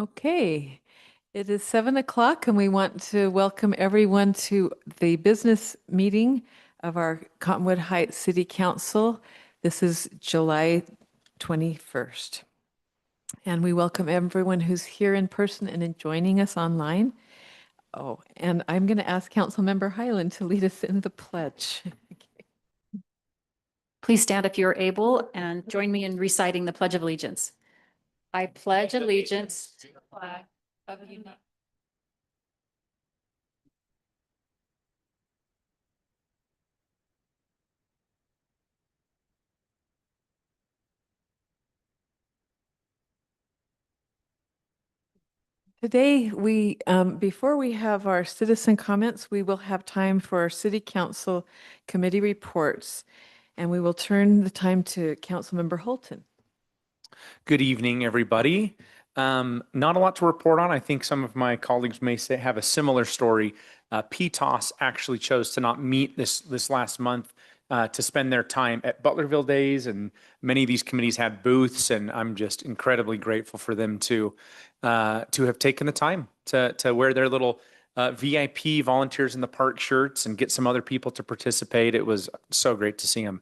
Okay, it is 7 o'clock and we want to welcome everyone to the business meeting of our Cottonwood Heights City Council. This is July 21st. And we welcome everyone who's here in person and joining us online. Oh, and I'm going to ask Councilmember Highland to lead us in the pledge. Please stand if you're able and join me in reciting the Pledge of Allegiance. I pledge allegiance to the flag of the United Today, before we have our citizen comments, we will have time for our city council committee reports. And we will turn the time to Councilmember Holton. Good evening, everybody. Not a lot to report on. I think some of my colleagues may have a similar story. PTOS actually chose to not meet this last month to spend their time at Butlerville Days, and many of these committees had booths, and I'm just incredibly grateful for them to have taken the time to wear their little VIP volunteers in the park shirts and get some other people to participate. It was so great to see them.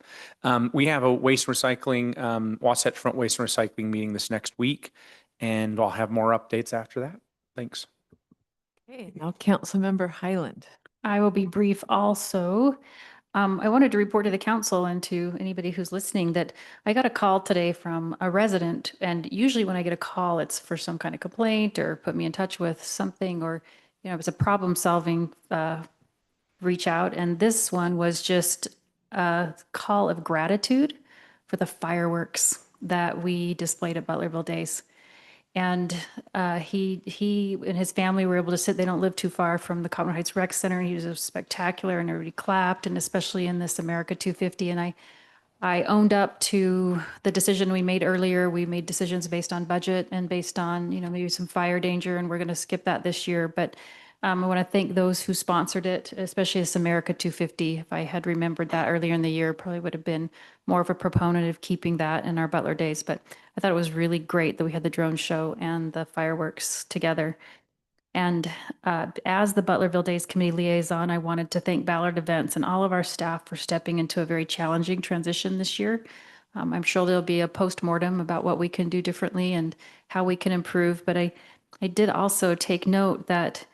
We have a waste recycling, Wasatch Front Waste and Recycling meeting this next week, and I'll have more updates after that. Thanks. Okay, now Councilmember Highland. I will be brief also. I wanted to report to the council and to anybody who's listening that I got a call today from a resident. And usually when I get a call, it's for some kind of complaint or put me in touch with something, or, it was a problem solving reach out. And this one was just a call of gratitude for the fireworks that we displayed at Butlerville Days. And he and his family were able to sit. They don't live too far from the Cottonwood Heights Rec Center, and he was spectacular, and everybody clapped, and especially in this America 250. And I owned up to the decision we made earlier. We made decisions based on budget and based on, maybe some fire danger, and we're going to skip that this year. But I want to thank those who sponsored it, especially this America 250. If I had remembered that earlier in the year, probably would have been more of a proponent of keeping that in our Butler Days. But I thought it was really great that we had the drone show and the fireworks together. And as the Butlerville Days Committee liaison, I wanted to thank Ballard Events and all of our staff for stepping into a very challenging transition this year. I'm sure there'll be a postmortem about what we can do differently and how we can improve. But I did also take note that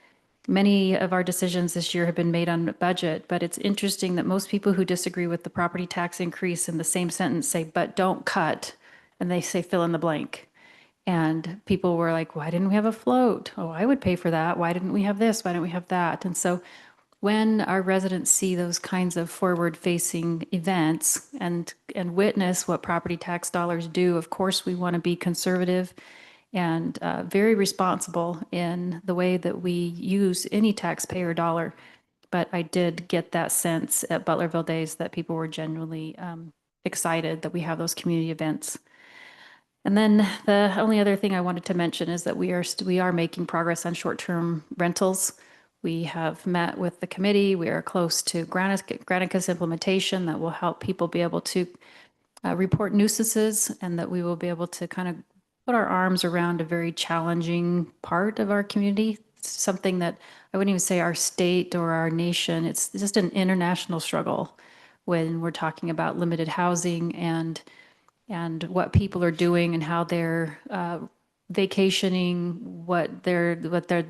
many of our decisions this year have been made on budget, but it's interesting that most people who disagree with the property tax increase in the same sentence say, but don't cut, and they say fill in the blank. And people were like, why didn't we have a float? Oh, I would pay for that. Why didn't we have this? Why didn't we have that? And so when our residents see those kinds of forward-facing events and witness what property tax dollars do, of course, we want to be conservative and very responsible in the way that we use any taxpayer dollar. But I did get that sense at Butlerville Days that people were genuinely excited that we have those community events. And then the only other thing I wanted to mention is that we are making progress on short-term rentals. We have met with the committee. We are close to Granicus implementation that will help people be able to report nuisances, and that we will be able to kind of put our arms around a very challenging part of our community, something that I wouldn't even say our state or our nation. It's just an international struggle when we're talking about limited housing and what people are doing and how they're vacationing, what their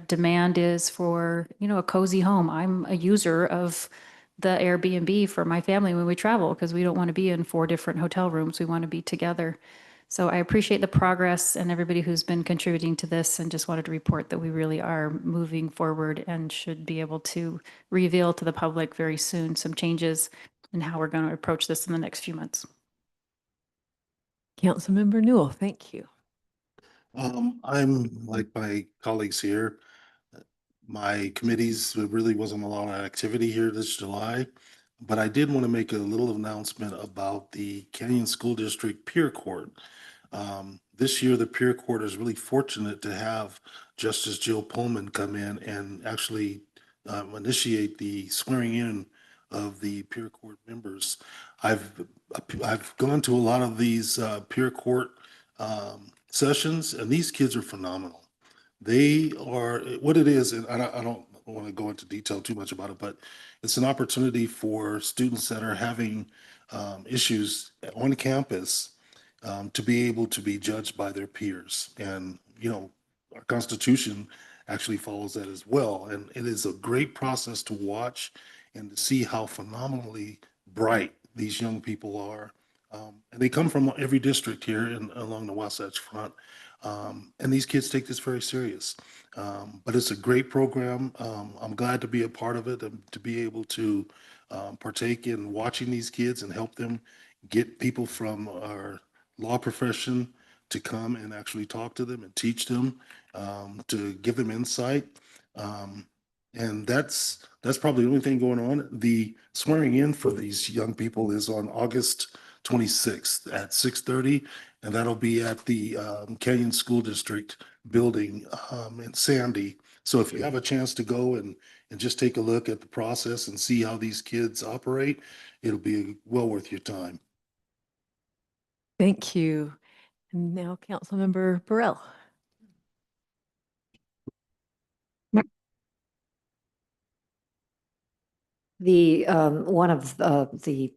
demand is for, a cozy home. I'm a user of the Airbnb for my family when we travel, because we don't want to be in 4 different hotel rooms. We want to be together. So I appreciate the progress and everybody who's been contributing to this, and just wanted to report that we really are moving forward and should be able to reveal to the public very soon some changes in how we're going to approach this in the next few months. Councilmember Newell, thank you. I'm like my colleagues here. My committees, there really wasn't a lot of activity here this July, but I did want to make a little announcement about the Canyon School District Peer Court. This year, the Peer Court is really fortunate to have Justice Jill Pullman come in and actually initiate the swearing in of the Peer Court members. I've gone to a lot of these Peer Court sessions, and these kids are phenomenal. They are what it is, and I don't want to go into detail too much about it, but it's an opportunity for students that are having issues on campus to be able to be judged by their peers. And, you know, our Constitution actually follows that as well. And it is a great process to watch and to see how phenomenally bright these young people are. And they come from every district here along the Wasatch Front. And these kids take this very serious. But it's a great program. I'm glad to be a part of it and to be able to partake in watching these kids and help them get people from our law profession to come and actually talk to them and teach them, to give them insight. And that's probably the only thing going on. The swearing in for these young people is on August 26th at 6:30, and that'll be at the Canyon School District building in Sandy. So if you have a chance to go and just take a look at the process and see how these kids operate, it'll be well worth your time. Thank you. And now Councilmember Burrell. The one of the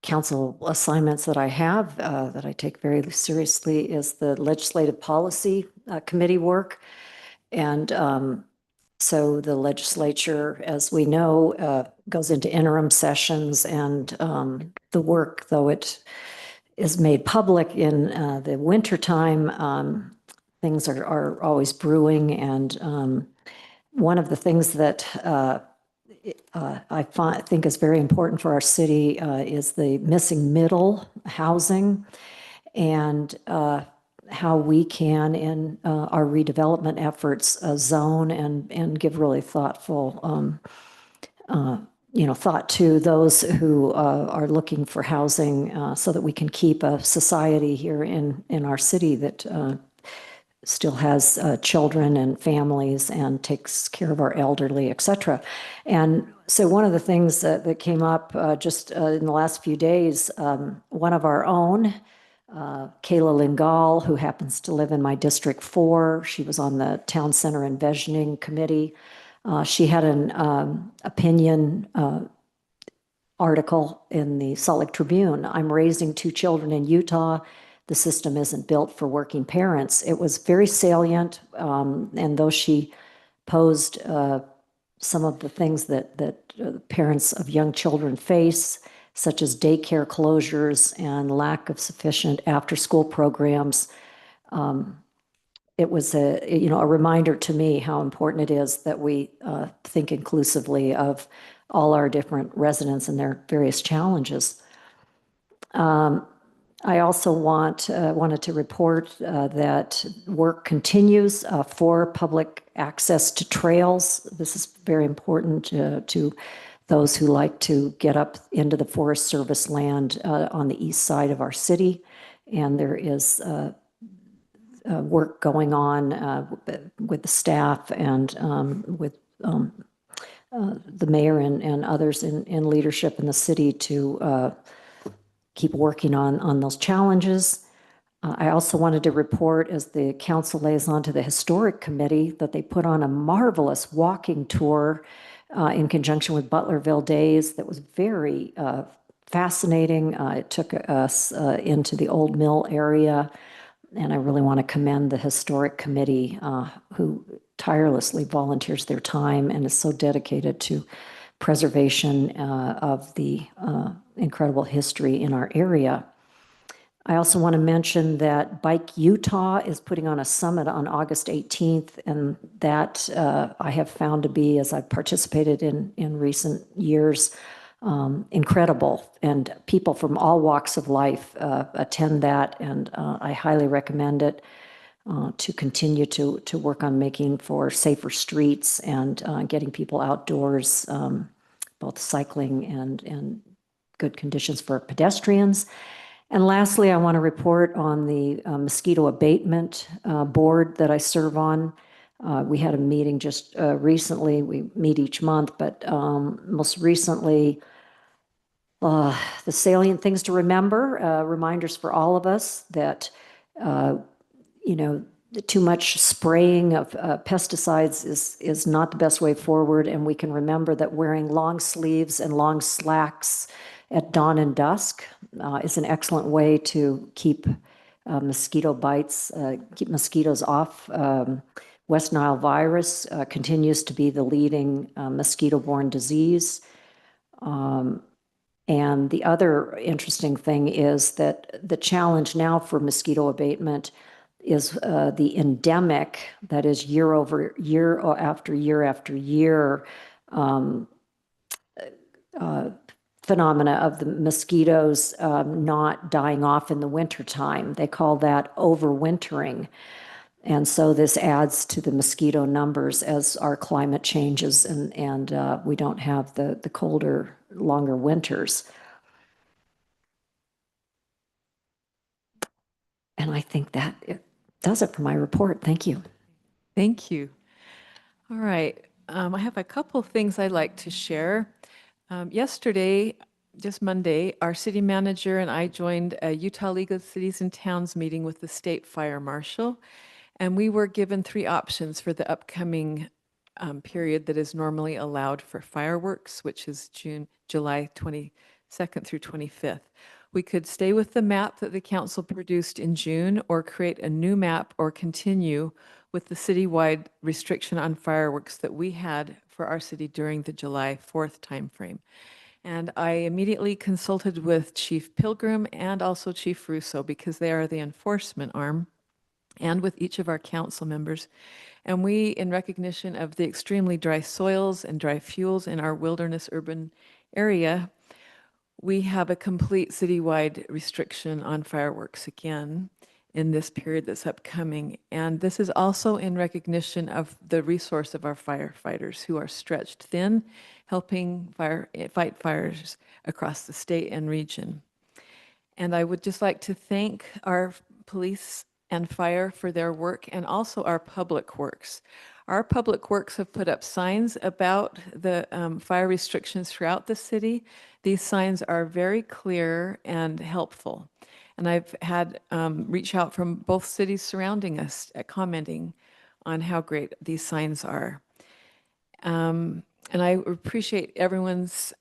council assignments that I have that I take very seriously is the legislative policy committee work. And so the legislature, as we know, goes into interim sessions, and the work, though it is made public in the wintertime, things are always brewing. And one of the things that I think is very important for our city is the missing middle housing, and how we can, in our redevelopment efforts, zone and give really thoughtful, thought to those who are looking for housing, so that we can keep a society here in our city that still has children and families and takes care of our elderly, et cetera. And so one of the things that came up just in the last few days, one of our own, Kayla Lingal, who happens to live in my District 4, she was on the Town Center Envisioning Committee. She had an opinion article in the Salt Lake Tribune. I'm raising 2 children in Utah. The system isn't built for working parents. It was very salient, and though she posed some of the things that parents of young children face, such as daycare closures and lack of sufficient after-school programs, it was a reminder to me how important it is that we think inclusively of all our different residents and their various challenges. I also wanted to report that work continues for public access to trails. This is very important to those who like to get up into the Forest Service land on the east side of our city. And there is work going on with the staff and with the mayor and others in leadership in the city to keep working on those challenges. I also wanted to report, as the council liaison to the Historic Committee, that they put on a marvelous walking tour in conjunction with Butlerville Days that was very fascinating. It took us into the Old Mill area, and I really want to commend the Historic Committee, who tirelessly volunteers their time and is so dedicated to preservation of the incredible history in our area. I also want to mention that Bike Utah is putting on a summit on August 18th, and that I have found to be, as I've participated in recent years, incredible. And people from all walks of life attend that, and I highly recommend it to continue to work on making for safer streets and getting people outdoors, both cycling and good conditions for pedestrians. And lastly, I want to report on the mosquito abatement board that I serve on. We had a meeting just recently. We meet each month, but most recently, the salient things to remember, reminders for all of us that, too much spraying of pesticides is not the best way forward. And we can remember that wearing long sleeves and long slacks at dawn and dusk is an excellent way to keep mosquito bites, keep mosquitoes off. West Nile virus continues to be the leading mosquito-borne disease. And the other interesting thing is that the challenge now for mosquito abatement is the endemic, that is year over year or after year after year, phenomena of the mosquitoes not dying off in the wintertime. They call that overwintering. And so this adds to the mosquito numbers as our climate changes and we don't have the colder, longer winters. And I think that it does it for my report. Thank you. Thank you. All right. I have a couple of things I'd like to share. Yesterday, just Monday, our city manager and I joined a Utah League of Cities and Towns meeting with the state fire marshal. And we were given 3 options for the upcoming period that is normally allowed for fireworks, which is July 22nd through 25th. We could stay with the map that the council produced in June or create a new map or continue with the citywide restriction on fireworks that we had for our city during the July 4th timeframe. And I immediately consulted with Chief Pilgrim and also Chief Russo because they are the enforcement arm, and with each of our council members. And we, in recognition of the extremely dry soils and dry fuels in our wilderness urban area, we have a complete citywide restriction on fireworks again in this period that's upcoming. And this is also in recognition of the resource of our firefighters who are stretched thin, helping fight fires across the state and region. And I would just like to thank our police and fire for their work, and also our public works. Our public works have put up signs about the fire restrictions throughout the city. These signs are very clear and helpful. And I've had reach out from both cities surrounding us commenting on how great these signs are. And I appreciate everyone's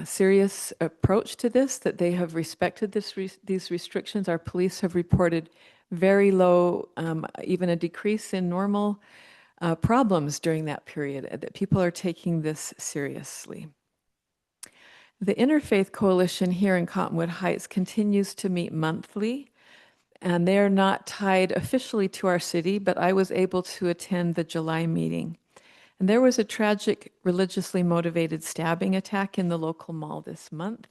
serious approach to this, that they have respected these restrictions. Our police have reported very low, even a decrease in normal problems during that period, that people are taking this seriously. The Interfaith Coalition here in Cottonwood Heights continues to meet monthly, and they're not tied officially to our city, but I was able to attend the July meeting. And there was a tragic religiously motivated stabbing attack in the local mall this month.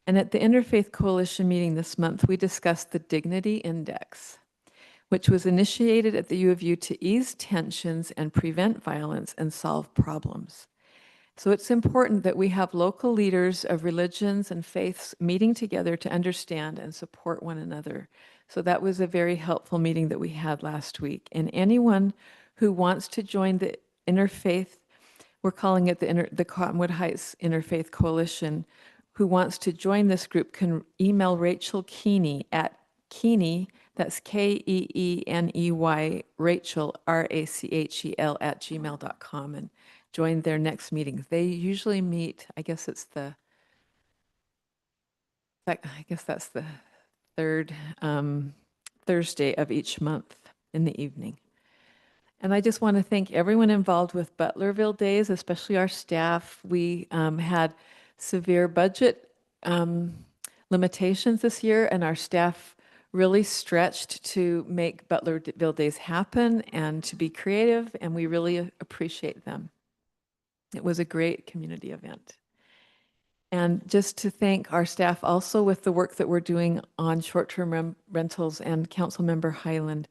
And at the Interfaith Coalition meeting this month, we discussed the Dignity Index, which was initiated at the U of U to ease tensions and prevent violence and solve problems. So it's important that we have local leaders of religions and faiths meeting together to understand and support one another. So that was a very helpful meeting that we had last week. And anyone who wants to join the Interfaith, we're calling it the Cottonwood Heights Interfaith Coalition, who wants to join this group can email Rachel Keeney at Keeney, that's Keeney, Rachel, RACHEL @gmail.com, and join their next meeting. They usually meet, I guess that's the third Thursday of each month in the evening. And I just want to thank everyone involved with Butlerville Days, especially our staff. We had severe budget limitations this year, and our staff really stretched to make Butlerville Days happen and to be creative, and we really appreciate them. It was a great community event. And just to thank our staff also with the work that we're doing on short-term rentals and Councilmember Highland.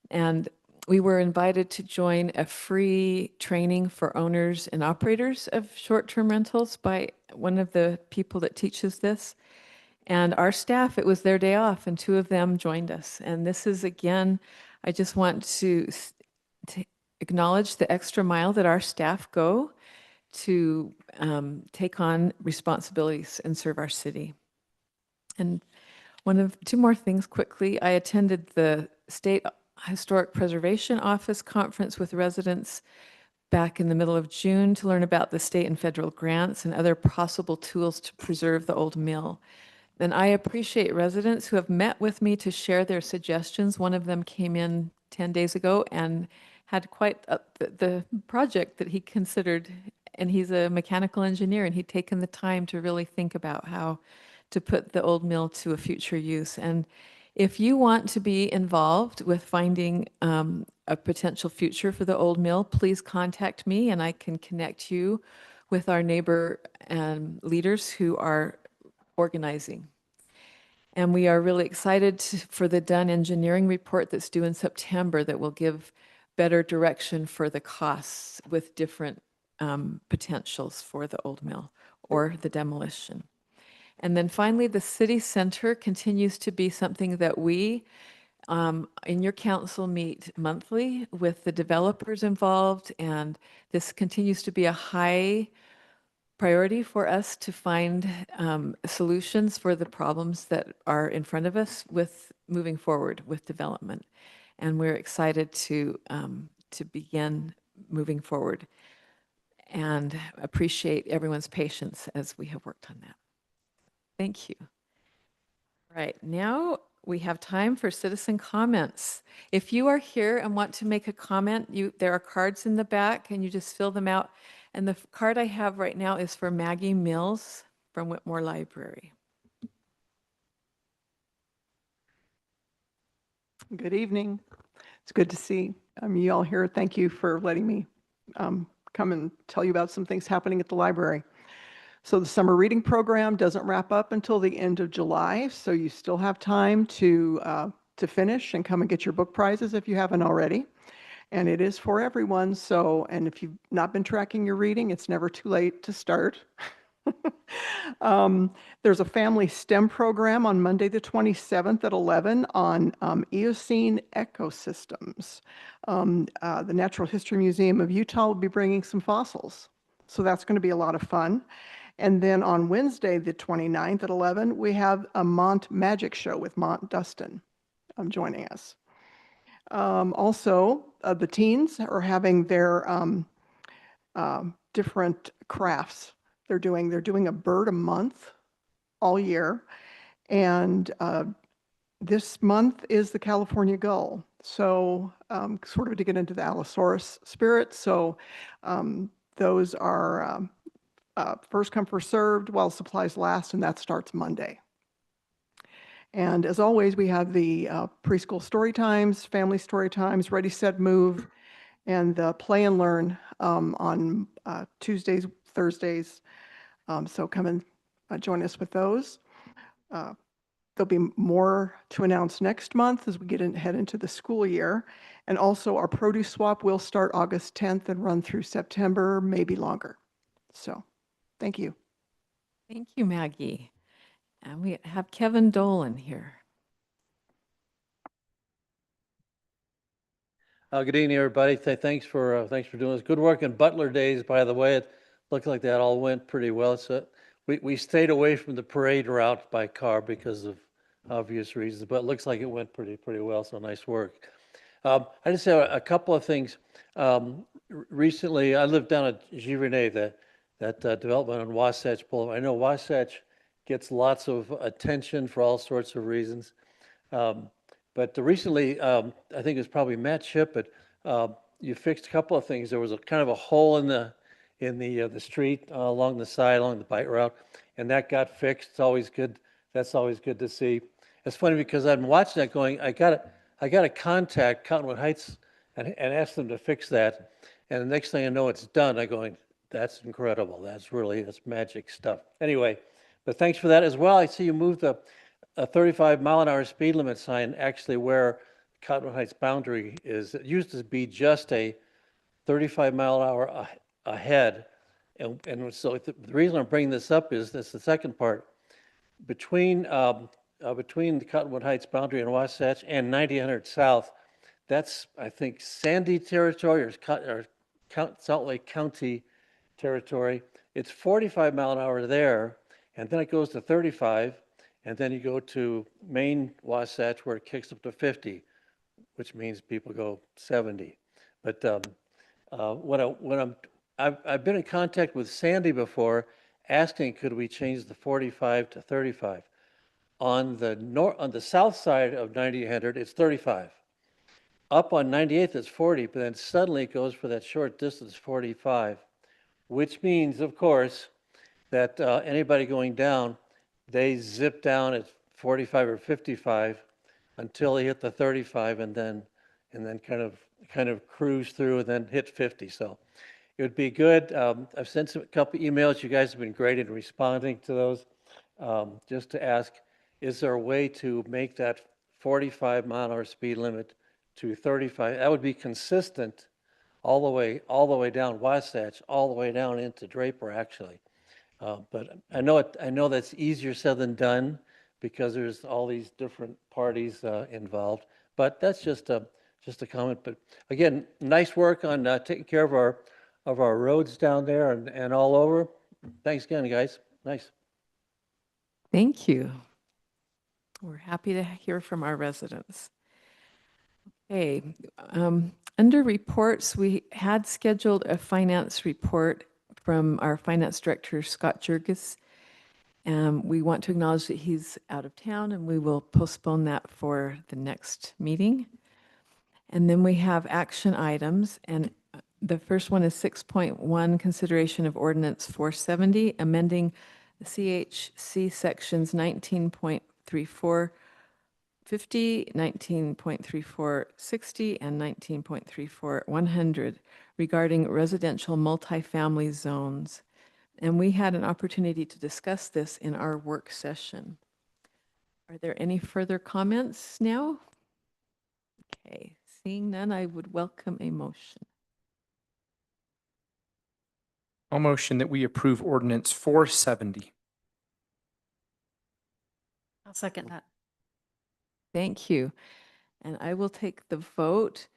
And we were invited to join a free training for owners and operators of short-term rentals by one of the people that teaches this. And our staff, it was their day off, and 2 of them joined us. And this is, again, I just want to acknowledge the extra mile that our staff go to take on responsibilities and serve our city. And 2 more things quickly. I attended the state Historic Preservation Office conference with residents back in the middle of June to learn about the state and federal grants and other possible tools to preserve the old mill. And I appreciate residents who have met with me to share their suggestions. One of them came in 10 days ago and had quite the project that he considered, and he's a mechanical engineer, and he'd taken the time to really think about how to put the old mill to a future use. And if you want to be involved with finding a potential future for the old mill, please contact me and I can connect you with our neighbor and leaders who are organizing. And we are really excited for the Dunn engineering report that's due in September that will give better direction for the costs with different potentials for the old mill or the demolition. And then finally, the city center continues to be something that we in your council meet monthly with the developers involved, and this continues to be a high priority for us to find solutions for the problems that are in front of us with moving forward with development. And we're excited to begin moving forward and appreciate everyone's patience as we have worked on that. Thank you. Right, now we have time for citizen comments. If you are here and want to make a comment, there are cards in the back and you just fill them out. And the card I have right now is for Maggie Mills from Whitmore Library. Good evening. It's good to see you all here. Thank you for letting me come and tell you about some things happening at the library. So the summer reading program doesn't wrap up until the end of July, so you still have time to finish and come and get your book prizes if you haven't already. And it is for everyone. So, and if you've not been tracking your reading, it's never too late to start. There's a family STEM program on Monday the 27th at 11 on Eocene ecosystems. The Natural History Museum of Utah will be bringing some fossils. So that's going to be a lot of fun. And then on Wednesday the 29th at 11, we have a Mont Magic Show with Mont Dustin joining us. Also, the teens are having their different crafts. They're doing a bird a month all year, and this month is the California gull. So sort of to get into the Allosaurus spirit. So those are first come, first served while supplies last, and that starts Monday. And as always, we have the preschool story times, family story times, Ready, Set, Move, and the Play and Learn on Tuesdays, Thursdays. So come and join us with those. There'll be more to announce next month as we head into the school year. And also our produce swap will start August 10th and run through September, maybe longer. So thank you. Thank you, Maggie. And we have Kevin Dolan here. Good evening, everybody. Thanks for doing this. Good work in Butler Days, by the way. It looked like that all went pretty well. So we stayed away from the parade route by car because of obvious reasons, but it looks like it went pretty well. So nice work. I just have a couple of things. Recently, I lived down at Giverny, that development on Wasatch Boulevard. I know Wasatch gets lots of attention for all sorts of reasons. But recently, I think it was probably Matt Shipp, but you fixed a couple of things. There was a kind of a hole in the street along the side, along the bike route, and that got fixed. It's always good. That's always good to see. It's funny because I've been watching that going, I got to contact Cottonwood Heights and ask them to fix that. And the next thing I know, it's done. I'm going, that's incredible. That's magic stuff. Anyway, but thanks for that as well. I see you moved a 35-mile-an-hour speed limit sign actually where Cottonwood Heights boundary is. It used to be just a 35-mile-an-hour ahead. And so the reason I'm bringing this up is this: the second part. Between the Cottonwood Heights boundary and Wasatch and 9000 South, that's, I think, Sandy territory or Salt Lake County territory. It's 45 mile an hour there, and then it goes to 35, and then you go to Main Wasatch where it kicks up to 50. which means people go 70. But I've been in contact with Sandy before, asking could we change the 45 to 35. On the south side of 9800, it's 35. Up on 98th, it's 40, but then suddenly it goes for that short distance 45, which means, of course, that anybody going down, they zip down at 45 or 55 until they hit the 35, and then kind of cruise through and then hit 50. So it would be good. I've sent a couple emails. You guys have been great in responding to those. Just to ask, is there a way to make that 45-mile-an-hour speed limit to 35? That would be consistent all the way down Wasatch, all the way down into Draper, actually. But I know that's easier said than done because there's all these different parties involved. But that's just a comment. But again, nice work on taking care of our roads down there and all over. Thanks again, guys. Nice. Thank you. We're happy to hear from our residents. Okay, under reports, we had scheduled a finance report from our finance director, Scott Jurgis. We want to acknowledge that he's out of town, and we will postpone that for the next meeting. And then we have action items, and the first one is 6.1, consideration of ordinance 470, amending the CHC sections 19.3450, 19.3460, and 19.34-100 regarding residential multifamily zones. And we had an opportunity to discuss this in our work session. Are there any further comments now? Okay, seeing none, I would welcome a motion. I'll motion that we approve ordinance 470. I'll second that. Thank you. And I will take the vote.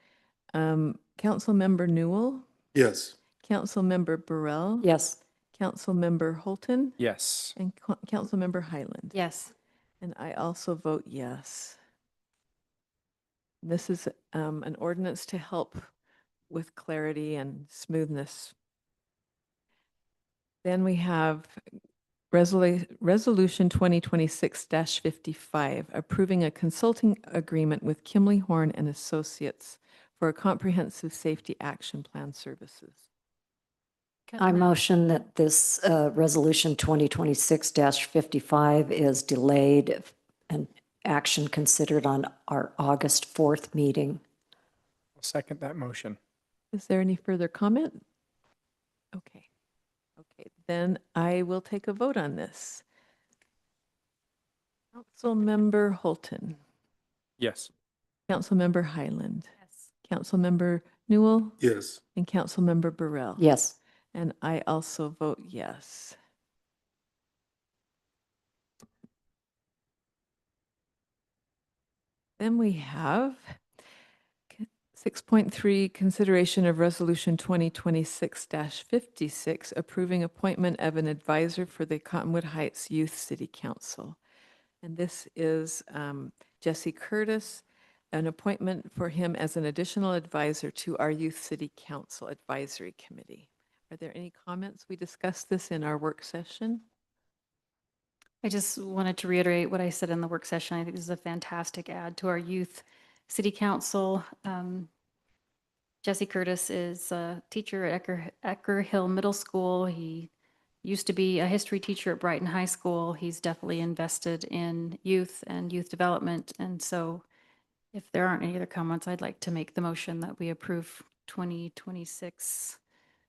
Councilmember Newell, Yes. Councilmember Burrell. Yes. Councilmember Holton, Yes. and Councilmember Highland. Yes. And I also vote yes. This is an ordinance to help with clarity and smoothness. Then we have Resolution 2026-55, approving a consulting agreement with Kimley Horn and Associates for a comprehensive safety action plan services. I motion that this resolution 2026-55 is delayed and action considered on our August 4th meeting. I'll second that motion. Is there any further comment? Okay. Okay, then I will take a vote on this. Councilmember Holton, Yes. Councilmember Highland, Yes. Councilmember Newell, Yes. and Councilmember Burrell. Yes. And I also vote yes. Then we have 6.3, consideration of resolution 2026-56, approving appointment of an advisor for the Cottonwood Heights Youth City Council. And this is Jesse Curtis, an appointment for him as an additional advisor to our Youth City Council Advisory Committee. Are there any comments? We discussed this in our work session. I just wanted to reiterate what I said in the work session. I think this is a fantastic add to our youth city council. Jesse Curtis is a teacher at Ecker Hill Middle School. He used to be a history teacher at Brighton High School. He's definitely invested in youth and youth development. And so if there aren't any other comments, I'd like to make the motion that we approve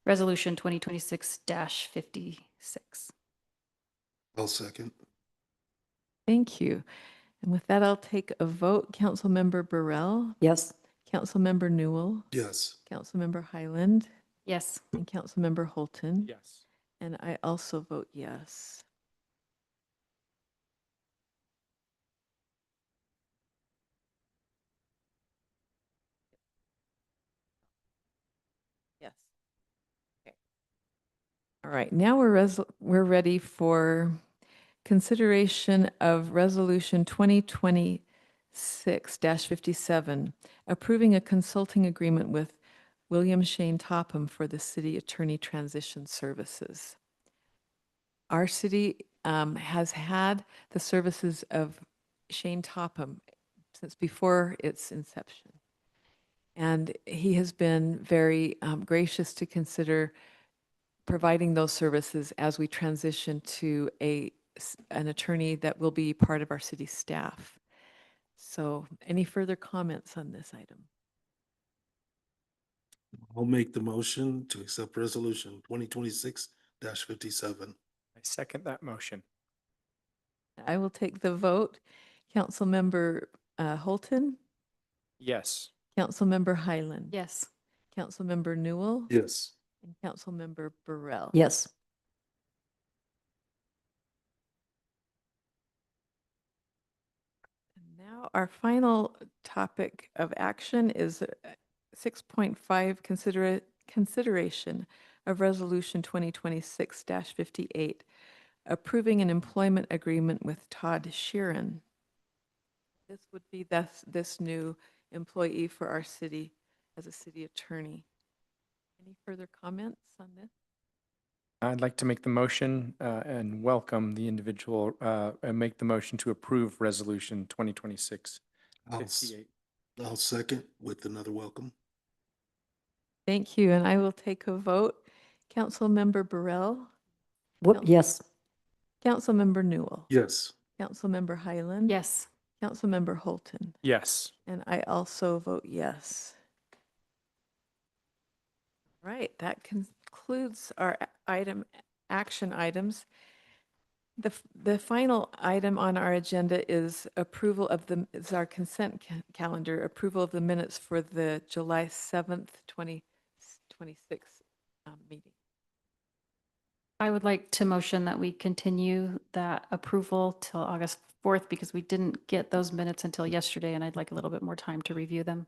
Resolution 2026-56. I'll second. Thank you. And with that, I'll take a vote. Councilmember Burrell, Yes. Councilmember Newell, Yes. Councilmember Highland, Yes. and Councilmember Holton. Yes. And I also vote yes. Yes. Okay. All right, now we're ready for consideration of resolution 2026-57, 2026-57, approving a consulting agreement with William Shane Topham for the city attorney transition services. Our city has had the services of Shane Topham since before its inception. And he has been very gracious to consider providing those services as we transition to an attorney that will be part of our city staff. So any further comments on this item? I'll make the motion to accept resolution 2026-57. I second that motion. I will take the vote. Councilmember Holton, Yes. Councilmember Highland. Yes. Councilmember Newell. Yes. And Councilmember Burrell. Yes. And now our final topic of action is 6.5, consideration of Resolution 2026-58, approving an employment agreement with Todd Sheeran. This would be this new employee for our city as a city attorney. Any further comments on this? I'd like to make the motion and welcome the individual and make the motion to approve Resolution 2026-58. I'll second with another welcome. Thank you, and I will take a vote. Councilmember Burrell, Yes. Councilmember Newell, Yes. Councilmember Highland. Yes. Councilmember Holton, Yes. and I also vote yes. Right, that concludes our action items. The final item on our agenda is approval of our consent calendar, approval of the minutes for the July 7th, 2026 meeting. I would like to motion that we continue that approval till August 4th because we didn't get those minutes until yesterday and I'd like a little bit more time to review them.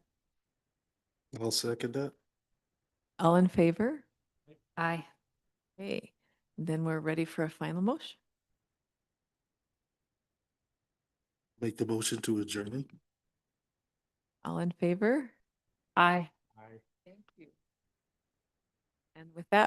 I'll second that. All in favor? Aye. Okay, then we're ready for a final motion. Make the motion to adjourn. All in favor? Aye. Thank you. And with that,